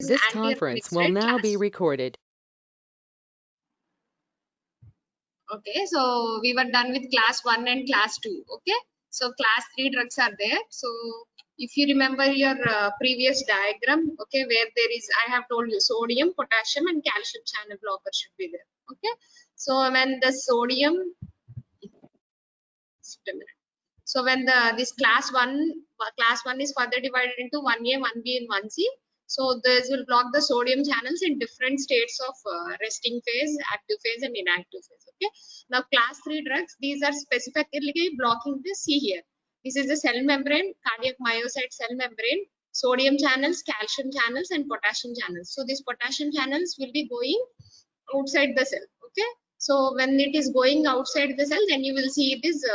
This conference will now be recorded. Okay, so we were done with class 1 and class 2. Okay, so class 3 drugs are there. So if you remember your previous diagram, okay, where there is, I have told you sodium, potassium and calcium channel blocker should be there. Okay, so when the sodium, so when this class 1 is further divided into 1A, 1B and 1C. So this will block the sodium channels in different states of resting phase, active phase and inactive phase. Okay. Now class 3 drugs, these are specifically blocking the C here. This is the cell membrane, cardiac myocyte cell membrane, sodium channels, calcium channels and potassium channels. So these potassium channels will be going outside the cell. Okay. So when it is going outside the cell, then you will see this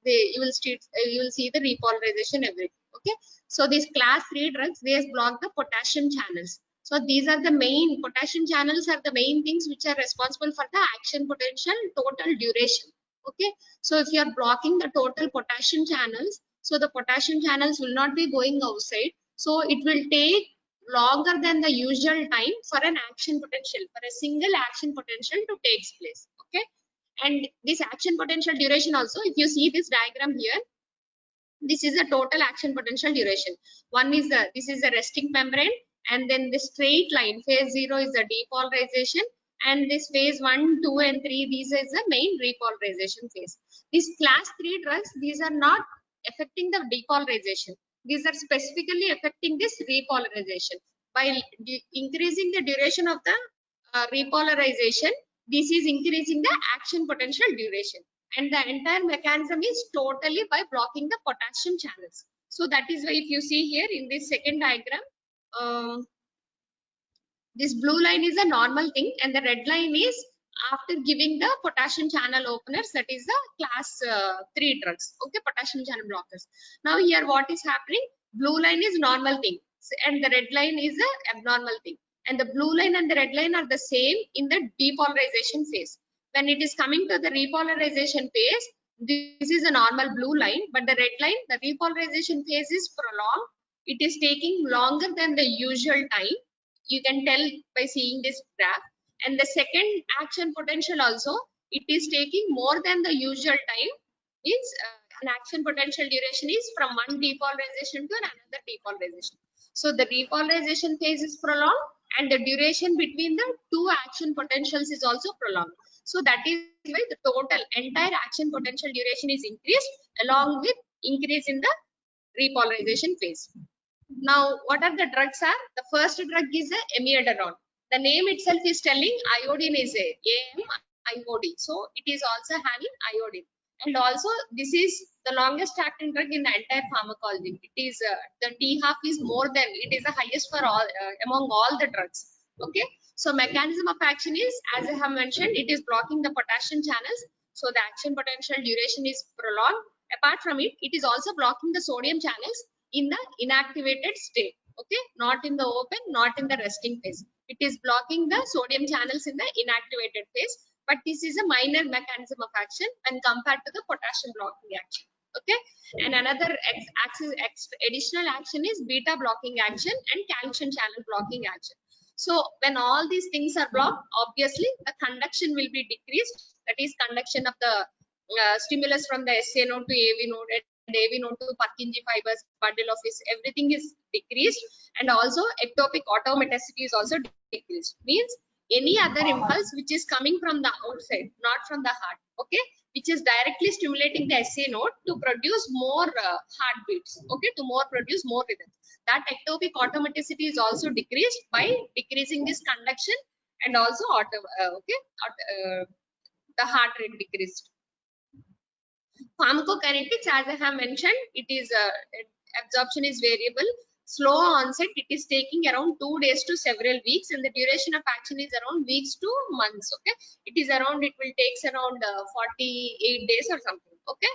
you will see the repolarization, everything. Okay, so these class 3 drugs, they block the potassium channels. So these are the main potassium channels are the main things which are responsible for the action potential total duration. Okay, so if you are blocking the total potassium channels, so the potassium channels will not be going outside, so it will take longer than the usual time for an action potential, for a single action potential to takes place. Okay, and this action potential duration also, if you see this diagram here, this is the total action potential duration. One is the, this is the resting membrane, and then the straight line phase 0 is the depolarization, and this phase 1, 2 and 3, these is the main repolarization phase. These class 3 drugs, these are not affecting the depolarization, these are specifically affecting this repolarization. By increasing the duration of the repolarization, this is increasing the action potential duration, and the entire mechanism is totally by blocking the potassium channels. So that is why if you see here in this second diagram, this blue line is a normal thing and the red line is after giving the potassium channel openers, that is the class 3 drugs. Okay, potassium channel blockers. Now here what is happening, blue line is normal thing and the red line is a abnormal thing, and the blue line and the red line are the same in the depolarization phase. When it is coming to the repolarization phase, this is a normal blue line, but the red line, the repolarization phase is prolonged. It is taking longer than the usual time. You can tell by seeing this graph. And the second action potential also, it is taking more than the usual time. Means an action potential duration is from one depolarization to another depolarization. So the repolarization phase is prolonged and the duration between the two action potentials is also prolonged. So that is why the total entire action potential duration is increased along with increase in the repolarization phase. Now, what are the drugs are? The first drug is the amiodarone. The name itself is telling iodine is a AMIOD. So it is also having iodine. And also this is the longest acting drug in the entire pharmacology. It is the T half is more than, it is the highest for all among all the drugs. Okay. So mechanism of action is, as I have mentioned, it is blocking the potassium channels. So the action potential duration is prolonged. Apart from it, it is also blocking the sodium channels in the inactivated state. Okay, not in the open, not in the resting phase. It is blocking the sodium channels in the inactivated phase, but this is a minor mechanism of action when compared to the potassium blocking action. Okay, and another additional action is beta blocking action and calcium channel blocking action. So when all these things are blocked, obviously the conduction will be decreased, that is conduction of the stimulus from the SA node to AV node and AV node to Purkinje fibers, bundle of his, everything is decreased, and also ectopic automaticity is also decreased. Means any other impulse which is coming from the outside, not from the heart, okay, which is directly stimulating the SA node to produce more heartbeats, okay, to produce more rhythm. That ectopic automaticity is also decreased by decreasing this conduction, and also the heart rate decreased. Pharmacokinetics, as I have mentioned, it is absorption is variable. Slow onset, it is taking around 2 days to several weeks, and the duration of action is around weeks to months. Okay, it is around, it will takes around 48 days or something. Okay,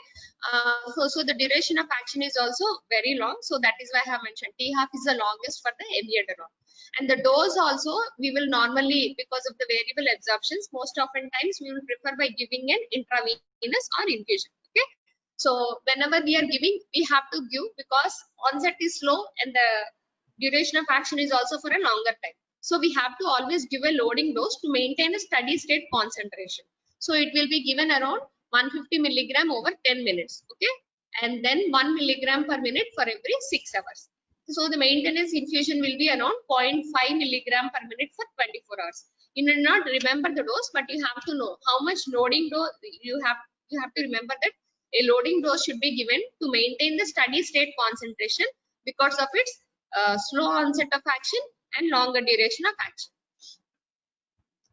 so the duration of action is also very long. So that is why I have mentioned T half is the longest for the amiodarone. And the dose also, we will normally, because of the variable absorptions, most often times we will prefer by giving an intravenous or infusion. Okay, so whenever we are giving, we have to give, because onset is slow and the duration of action is also for a longer time. So we have to always give a loading dose to maintain a steady state concentration. So it will be given around 150 milligram over 10 minutes. Okay. And then 1 milligram per minute for every 6 hours. So the maintenance infusion will be around 0.5 milligram per minute for 24 hours. You need not remember the dose, but you have to know how much loading dose you have to remember that a loading dose should be given to maintain the steady state concentration because of its slow onset of action and longer duration of action.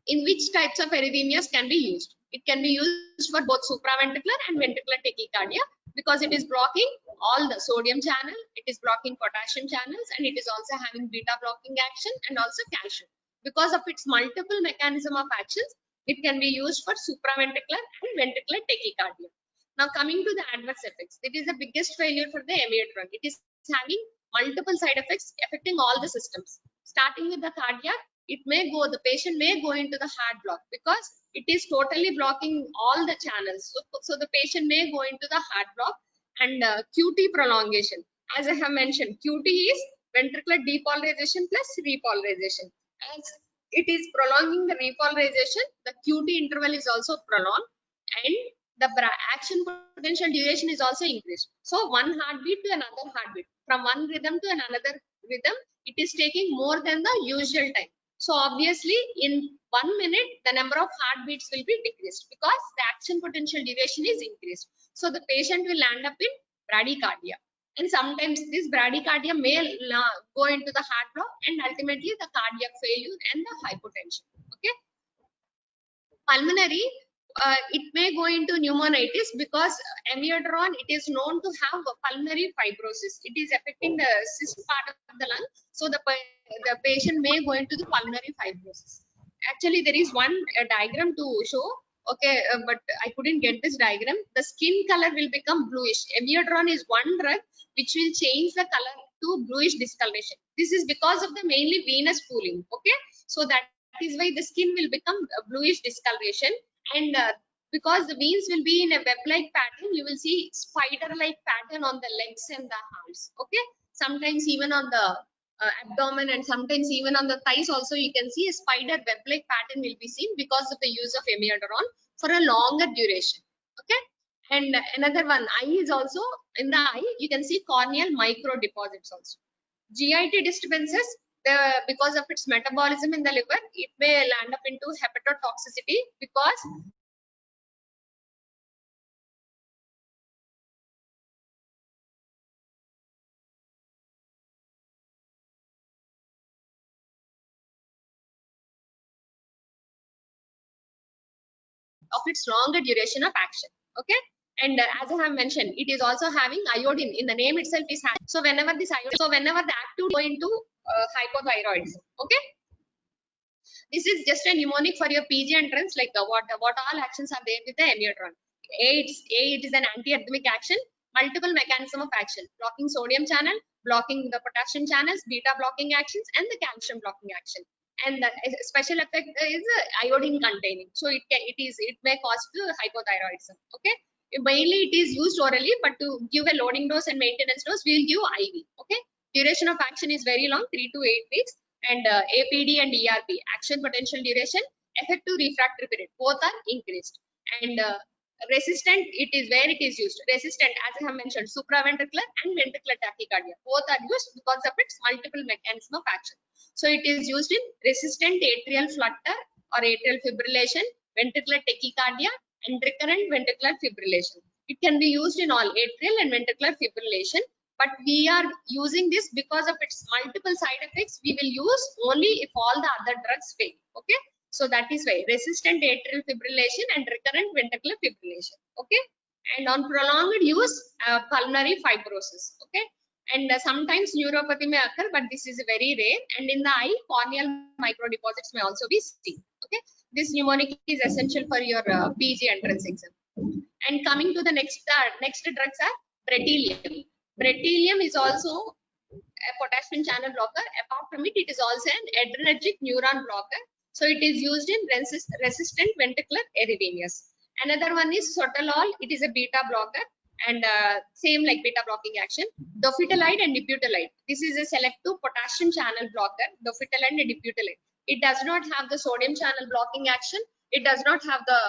In which types of arrhythmias can be used? It can be used for both supraventricular and ventricular tachycardia because it is blocking all the sodium channel, it is blocking potassium channels, and it is also having beta blocking action and also calcium. Because of its multiple mechanism of actions, it can be used for supraventricular and ventricular tachycardia. Now coming to the adverse effects, it is the biggest failure for the amiodarone. It is having multiple side effects affecting all the systems. Starting with the cardiac, the patient may go into the heart block because it is totally blocking all the channels. So the patient may go into the heart block. And QT prolongation. As I have mentioned, QT is ventricular depolarization plus repolarization. As it is prolonging the repolarization, the QT interval is also prolonged, and the action potential duration is also increased. So one heartbeat to another heartbeat, from one rhythm to another rhythm, it is taking more than the usual time. So obviously in 1 minute, the number of heartbeats will be decreased because the action potential duration is increased. So the patient will end up in bradycardia. And sometimes this bradycardia may go into the heart block and ultimately the cardiac failure and the hypotension. Okay. Pulmonary, it may go into pneumonitis because amiodarone, it is known to have pulmonary fibrosis. It is affecting the cyst part of the lung. So the patient may go into the pulmonary fibrosis. Actually, there is one diagram to show. Okay, but I couldn't get this diagram. The skin color will become bluish. Amiodarone is one drug which will change the color to bluish discoloration. This is because of the mainly venous pooling. Okay, so that is why the skin will become a bluish discoloration, and because the veins will be in a web-like pattern, you will see spider-like pattern on the legs and the arms. Okay, sometimes even on the abdomen and sometimes even on the thighs also you can see a spider web-like pattern will be seen because of the use of amiodarone for a longer duration. Okay, and another one, eye is also in the eye you can see corneal micro deposits also. GIT disturbances, because of its metabolism in the liver, it may land up into hepatotoxicity because of its longer duration of action. Okay, and as I have mentioned, it is also having iodine in the name itself is having. So whenever the active go into hypothyroidism. Okay, this is just a mnemonic for your PG entrance, like what all actions are there with the amiodarone. It is an anti-arrhythmic action, multiple mechanism of action, blocking sodium channel, blocking the potassium channels, beta blocking actions, and the calcium blocking action. And the special effect is iodine containing. So it may cause hypothyroidism. Okay, mainly it is used orally, but to give a loading dose and maintenance dose, we will give IV. Okay, duration of action is very long, 3 to 8 weeks. And APD and ERP, action potential duration, effective refractory period, both are increased. And resistant, it is where it is used. Resistant, as I have mentioned, supraventricular and ventricular tachycardia, both are used because of its multiple mechanism of action. So it is used in resistant atrial flutter or atrial fibrillation, ventricular tachycardia, and recurrent ventricular fibrillation. It can be used in all atrial and ventricular fibrillation, but we are using this because of its multiple side effects. We will use only if all the other drugs fail. Okay, so that is why resistant atrial fibrillation and recurrent ventricular fibrillation. Okay, and on prolonged use, pulmonary fibrosis. Okay, and sometimes neuropathy may occur, but this is very rare. And in the eye, corneal microdeposits may also be seen. Okay, this mnemonic is essential for your PG entrance exam. And coming to the next drugs are bretylium. Bretylium is also a potassium channel blocker. Apart from it, it is also an adrenergic neuron blocker. So it is used in resistant ventricular arrhythmias. Another one is sotalol. It is a beta blocker and same like beta blocking action. Dofetilide and dibutylide. This is a selective potassium channel blocker. Dofetilide and dibutylide. It does not have the sodium channel blocking action. It does not have the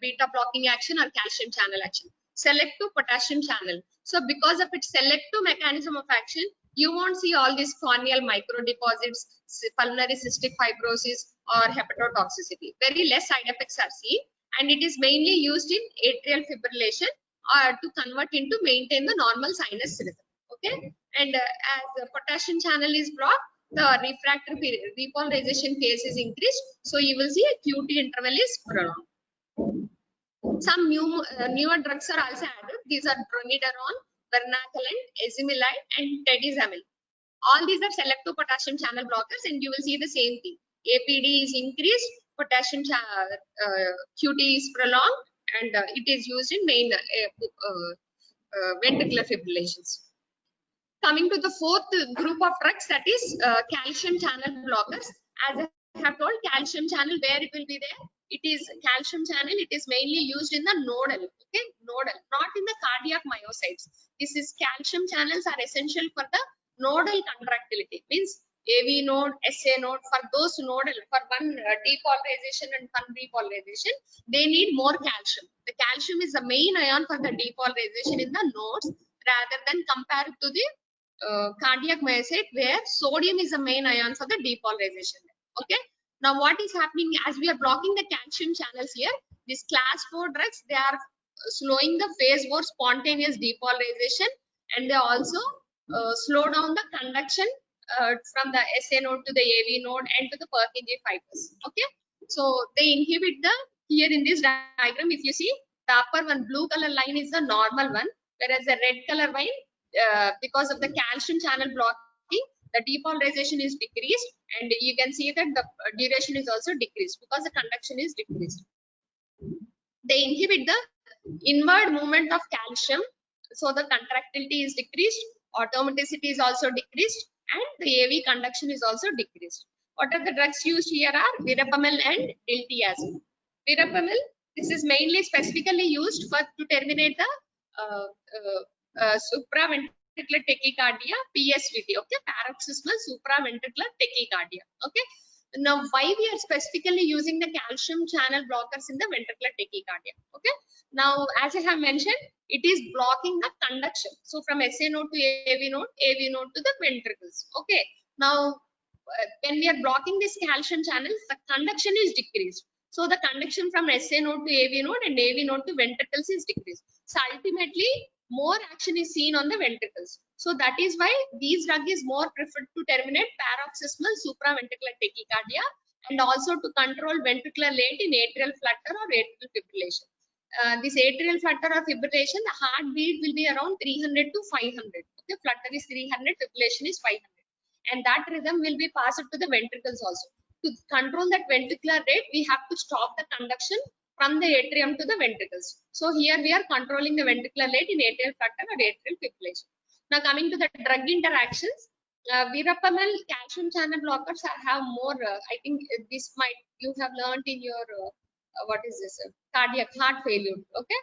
beta blocking action or calcium channel action. Selective potassium channel. So because of its selective mechanism of action, you won't see all these corneal microdeposits, pulmonary cystic fibrosis, or hepatotoxicity. Very less side effects are seen, and it is mainly used in atrial fibrillation or to convert into maintain the normal sinus rhythm. Okay, and as the potassium channel is blocked, the refractory repolarization phase is increased, so you will see a QT interval is prolonged. Some newer drugs are also added. These are dronedarone, vernaculant, ezimelide, and tedizamil. All these are selective potassium channel blockers, and you will see the same thing. APD is increased, potassium QT is prolonged, and it is used in main ventricular fibrillations. Coming to the fourth group of drugs, that is calcium channel blockers. As I have told, calcium channel, where it will be there? It is calcium channel. It is mainly used in the nodal, okay, nodal, not in the cardiac myocytes. This is calcium channels are essential for the nodal contractility. Means AV node, SA node, for those nodal, for one depolarization and one repolarization, they need more calcium. The calcium is the main ion for the depolarization in the nodes, rather than compared to the cardiac myocyte, where sodium is the main ion for the depolarization. Okay. Now what is happening as we are blocking the calcium channels here? These class 4 drugs, they are slowing the phase for spontaneous depolarization, and they also slow down the conduction from the SA node to the AV node and to the Purkinje fibers. Okay. So they inhibit the, here in this diagram, if you see, the upper one blue color line is the normal one, whereas the red color line, because of the calcium channel blocking, the depolarization is decreased, and you can see that the duration is also decreased because the conduction is decreased. They inhibit the inward movement of calcium, so the contractility is decreased, automaticity is also decreased, and the AV conduction is also decreased. What are the drugs used here are verapamil and diltiazem. Verapamil, this is mainly specifically used for to terminate the supraventricular tachycardia, PSVT, okay, paroxysmal supraventricular tachycardia. Okay. Now, why we are specifically using the calcium channel blockers in the ventricular tachycardia? Okay. Now, as I have mentioned, it is blocking the conduction. So, from SA node to AV node to the ventricles. Okay. Now, when we are blocking this calcium channel, the conduction is decreased. So, the conduction from SA node to AV node and AV node to ventricles is decreased. So, ultimately, more action is seen on the ventricles. So that is why these drug is more preferred to terminate paroxysmal supraventricular tachycardia, and also to control ventricular rate in atrial flutter or atrial fibrillation. This atrial flutter or fibrillation, the heartbeat will be around 300 to 500. Okay, flutter is 300, fibrillation is 500, and that rhythm will be passed to the ventricles also. To control that ventricular rate, we have to stop the conduction from the atrium to the ventricles. So here we are controlling the ventricular rate in atrial flutter or atrial fibrillation. Now coming to the drug interactions, verapamil calcium channel blockers have more. I think this might you have learned in your what is this cardiac heart failure. Okay.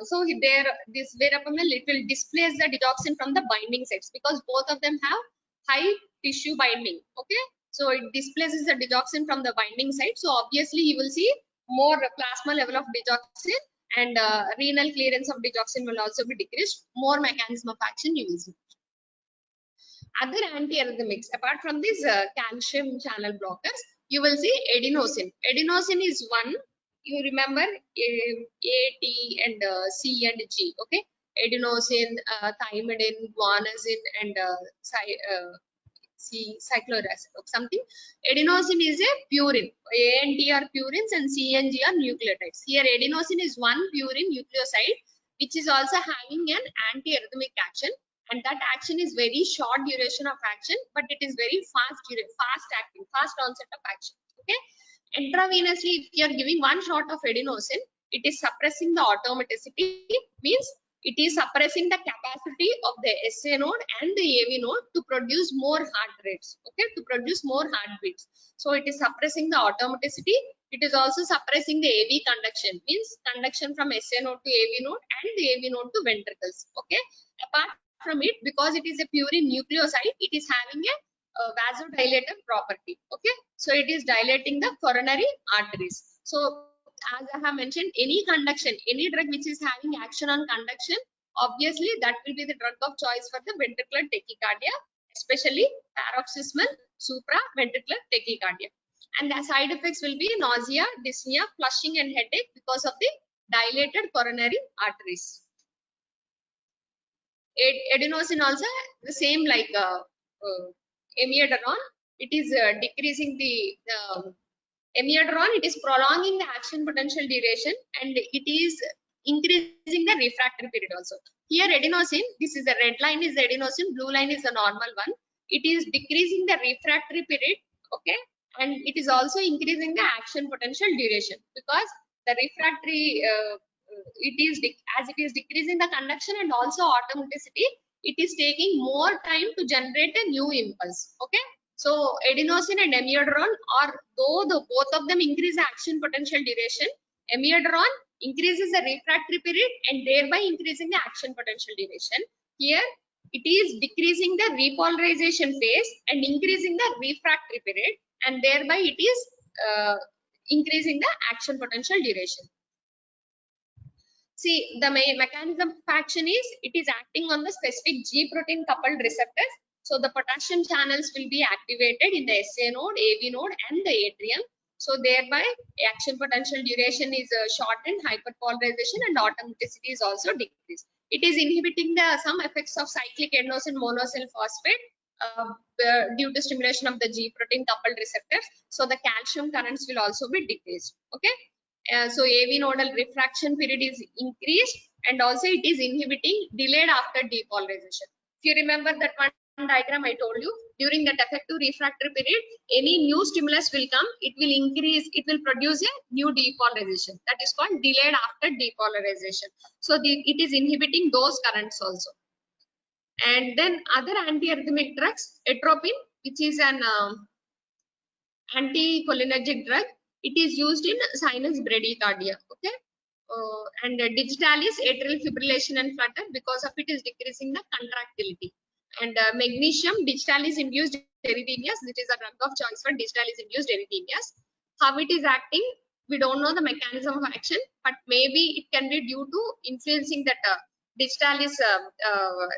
So there, this verapamil, it will displace the digoxin from the binding sites, because both of them have high tissue binding. Okay. So it displaces the digoxin from the binding site. So obviously you will see more plasma level of digoxin, and renal clearance of digoxin will also be decreased. More mechanism of action you will see. Other antiarrhythmics, apart from these calcium channel blockers, you will see adenosine. Adenosine is one. You remember A, T, and C and G. Okay, adenosine, thymidine, guanosine, and cyclorazine or something. Adenosine is a purine. A and T are purines, and C and G are nucleotides. Here adenosine is one purine nucleoside, which is also having an antiarrhythmic action, and that action is very short duration of action, but it is very fast acting, fast onset of action. Okay. Intravenously, if you are giving one shot of adenosine, it is suppressing the automaticity, means it is suppressing the capacity of the SA node and the AV node to produce more heart rates, okay, to produce more heartbeats. So it is suppressing the automaticity. It is also suppressing the AV conduction, means conduction from SA node to AV node and the AV node to ventricles. Okay. Apart from it, because it is a purine nucleoside, it is having a vasodilator property. Okay. So it is dilating the coronary arteries. So as I have mentioned, any conduction, any drug which is having action on conduction, obviously that will be the drug of choice for the ventricular tachycardia, especially paroxysmal supraventricular tachycardia. And the side effects will be nausea, dyspnea, flushing and headache because of the dilated coronary arteries. Adenosine also the same like amiodarone. It is decreasing the amiodarone. It is prolonging the action potential duration and it is increasing the refractory period also. Here adenosine, this is the red line is the adenosine, blue line is the normal one. It is decreasing the refractory period, okay, and it is also increasing the action potential duration because the refractory it is as it is decreasing the conduction and also automaticity, it is taking more time to generate a new impulse. Okay, so adenosine and amiodarone are, though the both of them increase the action potential duration, amiodarone increases the refractory period and thereby increasing the action potential duration. Here it is decreasing the repolarization phase and increasing the refractory period and thereby it is increasing the action potential duration. See, the mechanism of action is it is acting on the specific G protein coupled receptors. So the potassium channels will be activated in the SA node, AV node, and the atrium. So thereby action potential duration is shortened, hyperpolarization and automaticity is also decreased. It is inhibiting the some effects of cyclic adenosine monocyl phosphate due to stimulation of the G protein coupled receptors. So the calcium currents will also be decreased. Okay. So AV nodal refraction period is increased and also it is inhibiting delayed after depolarization. If you remember that one diagram I told you, during that effective refractory period, any new stimulus will come, it will increase, it will produce a new depolarization. That is called delayed after depolarization. So it is inhibiting those currents also. And then other antiarrhythmic drugs, atropine, which is an anticholinergic drug. It is used in sinus bradycardia. Okay, and digitalis, atrial fibrillation and flutter, because of it is decreasing the contractility. And magnesium, digitalis induced erythemias. This is a drug of choice for digitalis induced erythemias. How it is acting, we don't know the mechanism of action, but maybe it can be due to influencing that digitalis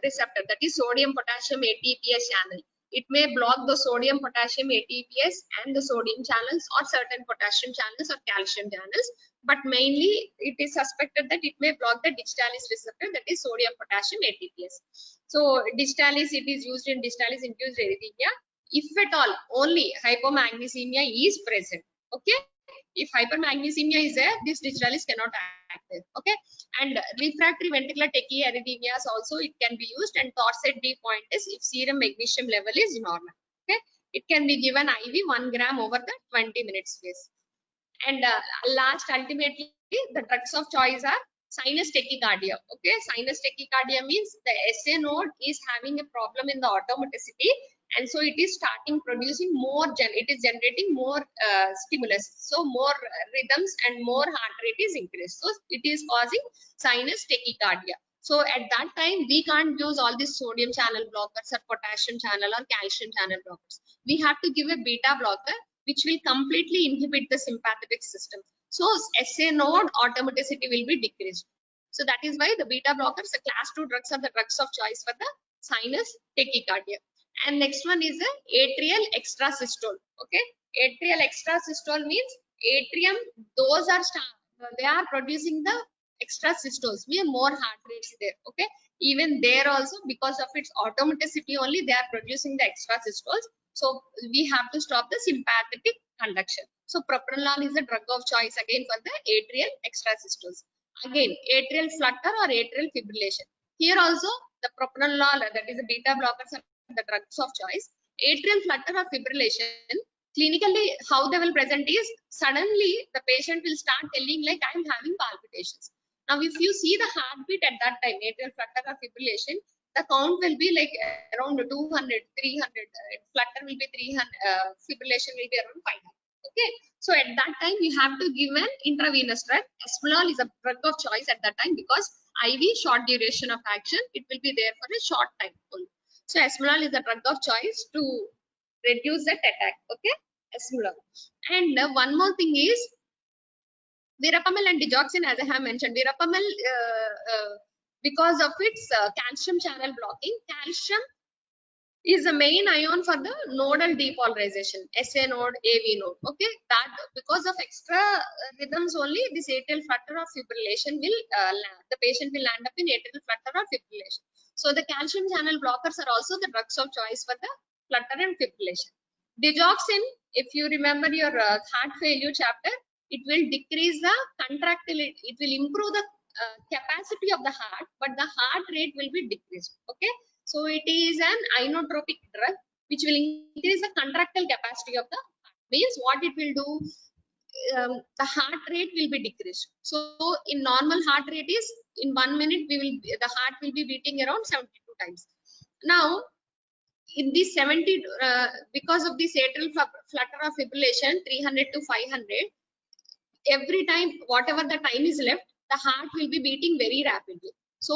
receptor, that is sodium potassium ATPase channel. It may block the sodium potassium ATPase and the sodium channels or certain potassium channels or calcium channels, but mainly it is suspected that it may block the digitalis receptor, that is sodium potassium ATPase. So digitalis, it is used in digitalis induced erythemia if at all only hypomagnesemia is present. Okay, if hypermagnesemia is there, this digitalis cannot act there. Okay, and refractory ventricular tachyarrhythmias also it can be used, and Torsades D point is if serum magnesium level is normal. Okay, it can be given IV 1 gram over the 20 minutes phase. And last, ultimately the drugs of choice are sinus tachycardia. Okay, sinus tachycardia means the SA node is having a problem in the automaticity, and so it is starting producing more, it is generating more stimulus, so more rhythms and more heart rate is increased, so it is causing sinus tachycardia. So at that time we can't use all these sodium channel blockers or potassium channel or calcium channel blockers. We have to give a beta blocker which will completely inhibit the sympathetic system. So SA node automaticity will be decreased. So that is why the beta blockers, the class 2 drugs, are the drugs of choice for the sinus tachycardia. And next one is the atrial extrasystole. Okay, atrial extrasystole means atrium, those are they are producing the extrasystoles, mean more heart rates there. Okay, even there also because of its automaticity only they are producing the extrasystoles. So we have to stop the sympathetic conduction. So propranolol is the drug of choice again for the atrial extrasystoles. Again, atrial flutter or atrial fibrillation. Here also the propranolol, that is the beta blockers, are the drugs of choice. Atrial flutter or fibrillation, clinically how they will present is suddenly the patient will start telling like I am having palpitations. Now if you see the heartbeat at that time, atrial flutter or fibrillation, the count will be like around 200, 300, flutter will be 300, fibrillation will be around 500. Okay, so at that time you have to give an intravenous drug. Esmolol is a drug of choice at that time because IV short duration of action, it will be there for a short time only. So esmolol is a drug of choice to reduce that attack. Okay, Esmolol. And one more thing is verapamil and digoxin, as I have mentioned. Verapamil, because of its calcium channel blocking, calcium is the main ion for the nodal depolarization, SA node, AV node. Okay, that because of extra rhythms only, this atrial flutter or fibrillation will the patient will land up in atrial flutter or fibrillation. So the calcium channel blockers are also the drugs of choice for the flutter and fibrillation. Digoxin, if you remember your heart failure chapter, it will decrease the contractility. It will improve the capacity of the heart, but the heart rate will be decreased. Okay. So it is an inotropic drug which will increase the contractile capacity of the heart. Means what it will do, the heart rate will be decreased. So in normal heart rate is in 1 minute the heart will be beating around 72 times. Now in this 70 because of this atrial flutter or fibrillation 300 to 500, every time whatever the time is left, the heart will be beating very rapidly. So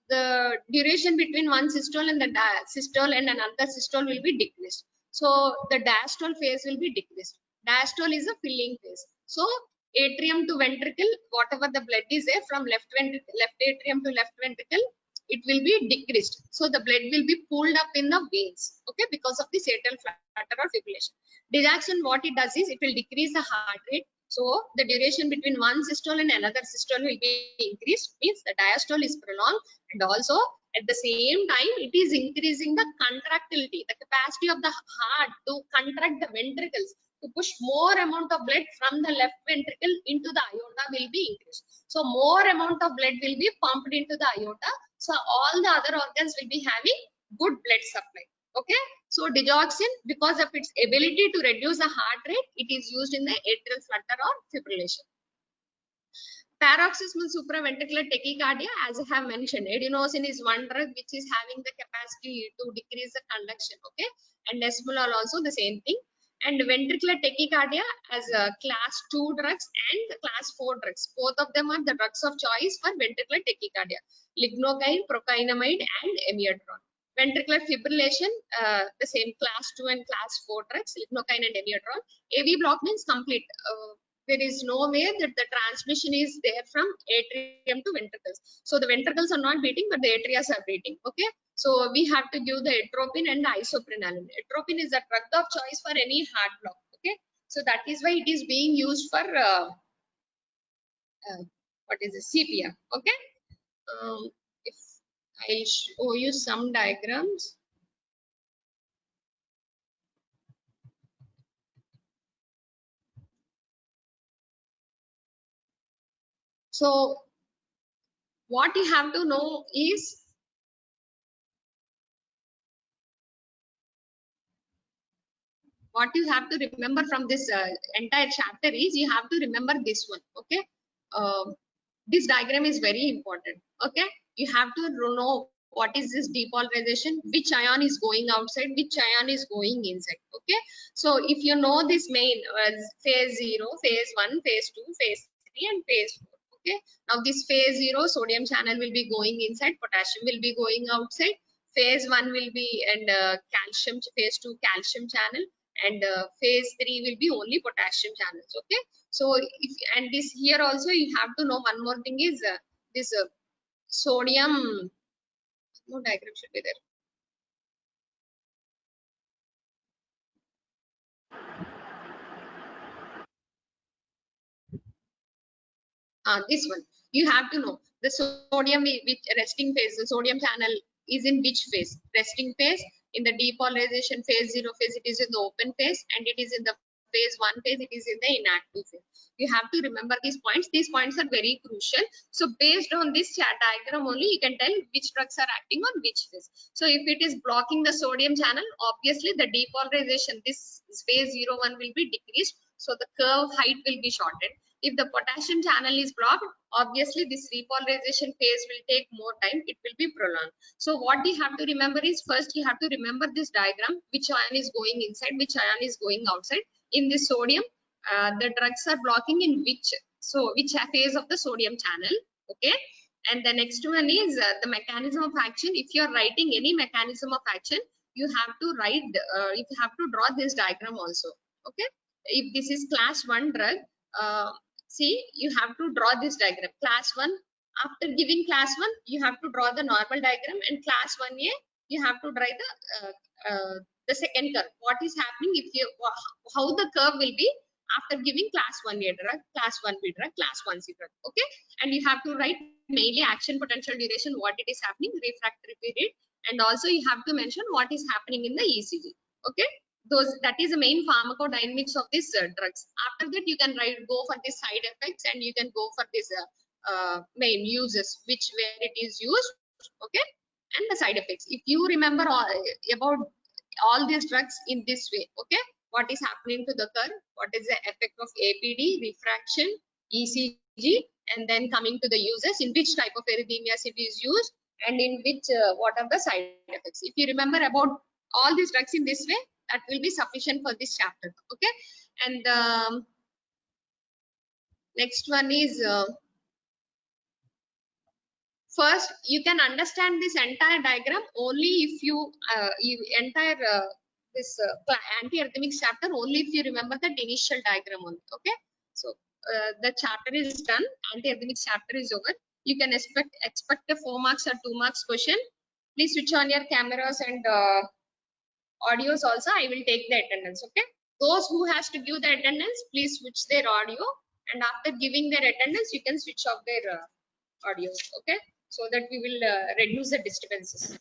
the duration between one systole and the systole and another systole will be decreased. So the diastole phase will be decreased. Diastole is a filling phase. So atrium to ventricle, whatever the blood is there from left atrium to left ventricle, it will be decreased. So the blood will be pulled up in the veins, okay, because of this atrial flutter or fibrillation. Digoxin, what it does is it will decrease the heart rate. So the duration between one systole and another systole will be increased, means the diastole is prolonged, and also at the same time it is increasing the contractility, the capacity of the heart to contract the ventricles, to push more amount of blood from the left ventricle into the aorta will be increased. So more amount of blood will be pumped into the aorta. So all the other organs will be having good blood supply. Okay. So digoxin, because of its ability to reduce the heart rate, it is used in the atrial flutter or fibrillation. Paroxysmal supraventricular tachycardia, as I have mentioned, adenosine is one drug which is having the capacity to decrease the conduction. Okay, and esmolol also the same thing. And ventricular tachycardia as class 2 drugs and class 4 drugs. Both of them are the drugs of choice for ventricular tachycardia: lignocaine, procainamide, and amiodarone. Ventricular fibrillation, the same class 2 and class 4 drugs, lignocaine and amiodarone. AV block means complete. There is no way that the transmission is there from atrium to ventricles. So the ventricles are not beating, but the atria are beating. Okay. So we have to give the atropine and the isoprenaline. Atropine is the drug of choice for any heart block. Okay. So that is why it is being used for what is the CPR. Okay. If I show you some diagrams. So what you have to know is what you have to remember from this entire chapter is you have to remember this one. Okay. This diagram is very important. Okay. You have to know what is this depolarization, which ion is going outside, which ion is going inside. Okay. So if you know this main phase 0, phase 1, phase 2, phase 3, and phase 4. Okay. Now this phase 0, sodium channel will be going inside, potassium will be going outside. Phase 1 will be and calcium, phase 2 calcium channel, and phase 3 will be only potassium channels. Okay. So if and this here also you have to know one more thing is this sodium, no diagram should be there. This one you have to know the sodium which resting phase, the sodium channel is in which phase? Resting phase. In the depolarization phase 0 phase, it is in the open phase, and it is in the phase 1 phase, it is in the inactive phase. You have to remember these points. These points are very crucial. So based on this diagram only, you can tell which drugs are acting on which phase. So if it is blocking the sodium channel, obviously the depolarization, this phase 01 will be decreased. So the curve height will be shortened. If the potassium channel is blocked, obviously this repolarization phase will take more time. It will be prolonged. So what you have to remember is, first you have to remember this diagram, which ion is going inside, which ion is going outside. In this sodium, the drugs are blocking in which phase of the sodium channel. Okay. And the next one is the mechanism of action. If you are writing any mechanism of action, you have to write, you have to draw this diagram also. Okay, if this is class 1 drug, see, you have to draw this diagram. Class 1, after giving class 1, you have to draw the normal diagram, and class 1A, you have to draw the second curve. What is happening if you, how the curve will be after giving class 1A drug, class 1B drug, class 1C drug. Okay, and you have to write mainly action, potential, duration, what it is happening, refractory period, and also you have to mention what is happening in the ECG. Okay, that is the main pharmacodynamics of these drugs. After that, you can go for the side effects, and you can go for this main uses, where it is used. Okay, and the side effects. If you remember about all these drugs in this way, okay, what is happening to the curve, what is the effect of APD, refraction, ECG, and then coming to the uses, in which type of arrhythmias it is used, and in which what are the side effects. If you remember about all these drugs in this way, that will be sufficient for this chapter. Okay, and next one is first, you can understand this entire diagram only if you this anti-arrhythmic chapter only if you remember that initial diagram only. Okay, so the chapter is done, anti-arrhythmic chapter is over. You can expect a 4 marks or 2 marks question. Please switch on your cameras and audios also. I will take the attendance. Okay, those who has to give the attendance, please switch their audio, and after giving their attendance, you can switch off their audio. Okay, so that we will reduce the disturbances.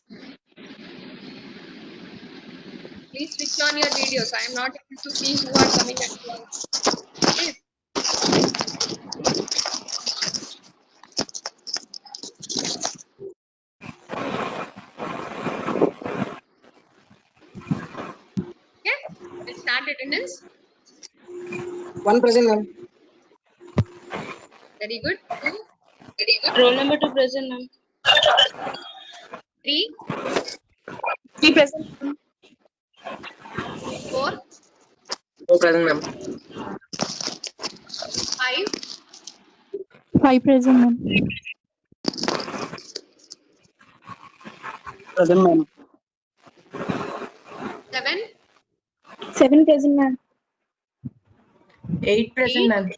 Please switch on your videos. I am not able to see who are coming and who are. Okay. Okay, we'll start attendance. 1 present, ma'am. Very good. 2, Roll number 2 present, ma'am. 3, 3 present, ma'am. 4, 4 present, ma'am. 5, 5 present, ma'am. Present, ma'am. 7, 7 present, ma'am. 8 present, ma'am.